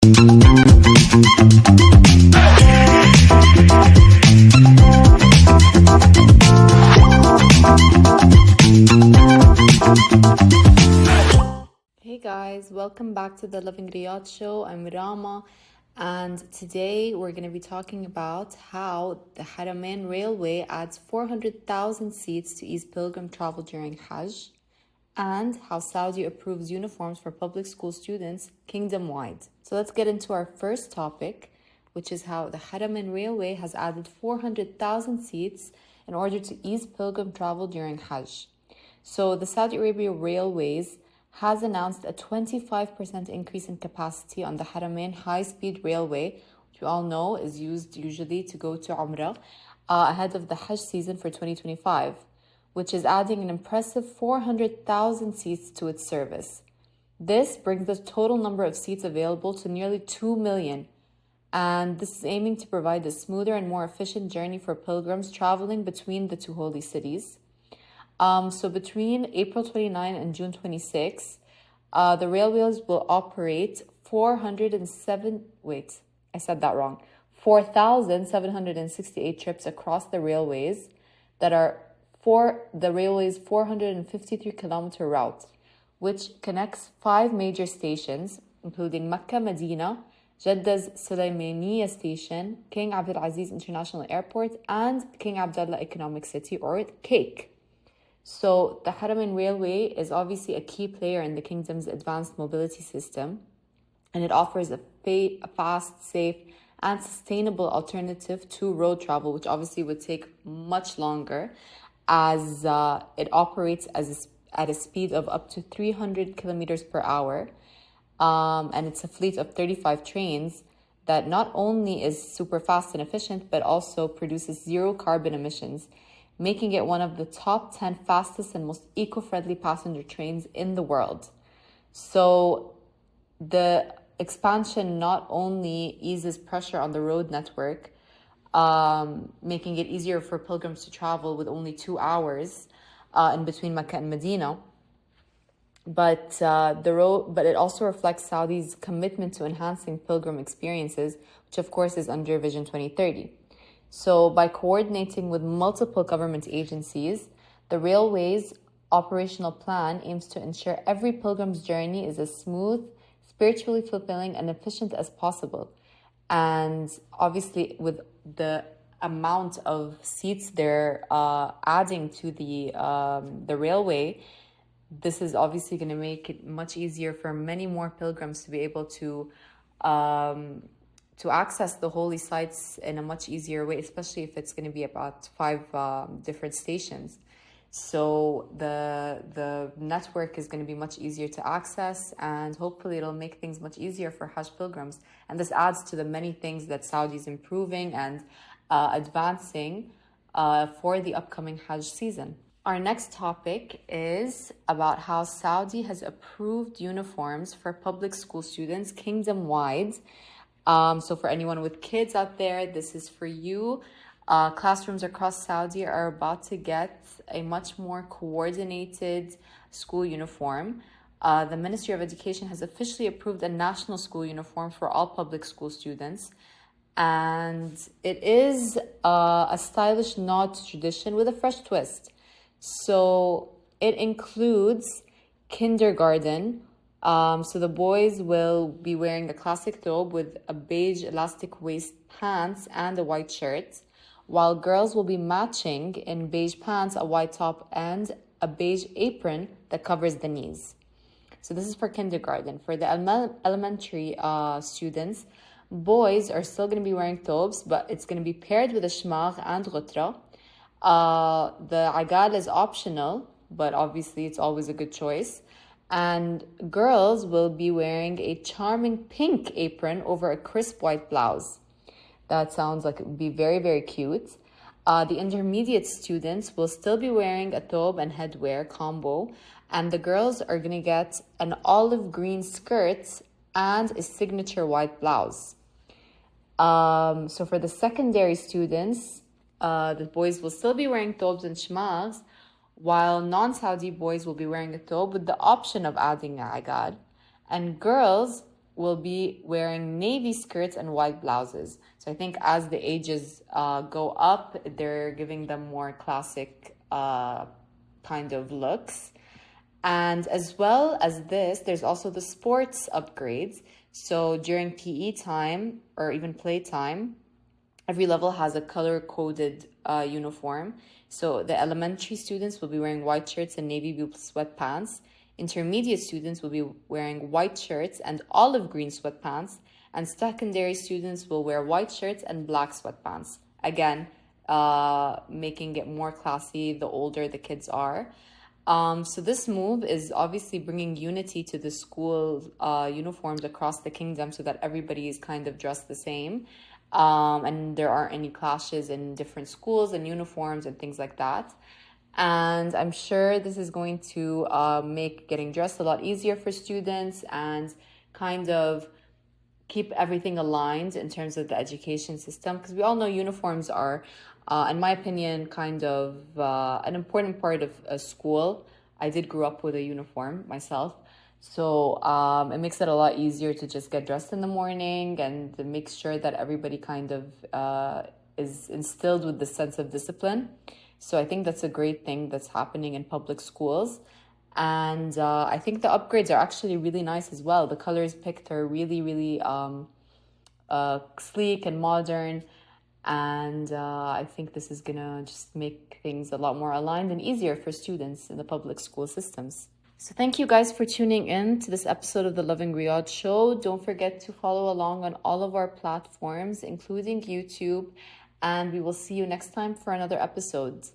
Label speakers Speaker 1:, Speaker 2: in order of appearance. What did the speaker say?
Speaker 1: Hey guys, welcome back to the Lovin Riyadh show. I'm Rama, and today we're going to be talking about how the Haramain Railway adds 400,000 seats to ease pilgrim travel during Hajj, and how Saudi approves uniforms for public school students kingdom-wide. So let's get into our first topic, which is how the Haramain Railway has added 400,000 seats in order to ease pilgrim travel during Hajj. So the Saudi Arabia Railways has announced a 25% increase in capacity on the Haramain high-speed railway, which we all know is used usually to go to Umrah, ahead of the Hajj season for 2025, which is adding an impressive 400,000 seats to its service. This brings the total number of seats available to nearly 2 million, and this is aiming to provide a smoother and more efficient journey for pilgrims traveling between the two holy cities. So between April 29 and June 26, the railways will operate 4,768 trips across the railways that are for the railway's 453-kilometer route, which connects 5 major stations, including Mecca, Medina, Jedda's Sulaymaniya Station, King Abdulaziz International Airport, and King Abdullah Economic City, or CAIC. So the Haramain Railway is obviously a key player in the kingdom's advanced mobility system, and it offers a fast, safe, and sustainable alternative to road travel, which obviously would take much longer, as it operates at a speed of up to 300 kilometers per hour. And it's a fleet of 35 trains that not only is super fast and efficient, but also produces zero carbon emissions, making it one of the top 10 fastest and most eco-friendly passenger trains in the world. So the expansion not only eases pressure on the road network, making it easier for pilgrims to travel with only 2 hours in between Mecca and Medina, but it also reflects Saudi's commitment to enhancing pilgrim experiences, which of course is under Vision 2030. So by coordinating with multiple government agencies, the railway's operational plan aims to ensure every pilgrim's journey is as smooth, spiritually fulfilling, and efficient as possible. And obviously, with the amount of seats they're adding to the railway, this is obviously going to make it much easier for many more pilgrims to be able to access the holy sites in a much easier way, especially if it's going to be about 5 different stations. So the network is going to be much easier to access, and hopefully it'll make things much easier for Hajj pilgrims. And this adds to the many things that Saudi is improving and advancing for the upcoming Hajj season. Our next topic is about how Saudi has approved uniforms for public school students kingdom-wide. So for anyone with kids out there, this is for you. Classrooms across Saudi are about to get a much more coordinated school uniform. The Ministry of Education has officially approved a national school uniform for all public school students. And it is a stylish nod to tradition with a fresh twist. So it includes kindergarten. So the boys will be wearing the classic thobe with a beige elastic waist pants and a white shirt, while girls will be matching in beige pants, a white top, and a beige apron that covers the knees. So this is for kindergarten. For the elementary students, boys are still going to be wearing thobes, but it's going to be paired with a shmagh and ghutra. The agal is optional, but obviously it's always a good choice. And girls will be wearing a charming pink apron over a crisp white blouse. That sounds like it would be very, very cute. The intermediate students will still be wearing a thobe and headwear combo, and the girls are going to get an olive green skirt and a signature white blouse. So for the secondary students, the boys will still be wearing thobes and shmaghs, while non-Saudi boys will be wearing a thobe with the option of adding a agad. And girls will be wearing navy skirts and white blouses. So I think as the ages go up, they're giving them more classic kind of looks. And as well as this, there's also the sports upgrades. So during PE time or even playtime, every level has a color-coded uniform. So the elementary students will be wearing white shirts and navy blue sweatpants. Intermediate students will be wearing white shirts and olive green sweatpants. And secondary students will wear white shirts and black sweatpants. Again, making it more classy the older the kids are. So this move is obviously bringing unity to the school uniforms across the kingdom so that everybody is kind of dressed the same. And there aren't any clashes in different schools and uniforms and things like that. And I'm sure this is going to make getting dressed a lot easier for students and kind of keep everything aligned in terms of the education system. Because we all know uniforms are, in my opinion, kind of an important part of a school. I did grow up with a uniform myself. So it makes it a lot easier to just get dressed in the morning and to make sure that everybody kind of is instilled with the sense of discipline. So I think that's a great thing that's happening in public schools. And I think the upgrades are actually really nice as well. The colors picked are really, really sleek and modern. And I think this is going to just make things a lot more aligned and easier for students in the public school systems. So thank you guys for tuning in to this episode of the Lovin Riyadh show. Don't forget to follow along on all of our platforms, including YouTube. And we will see you next time for another episode.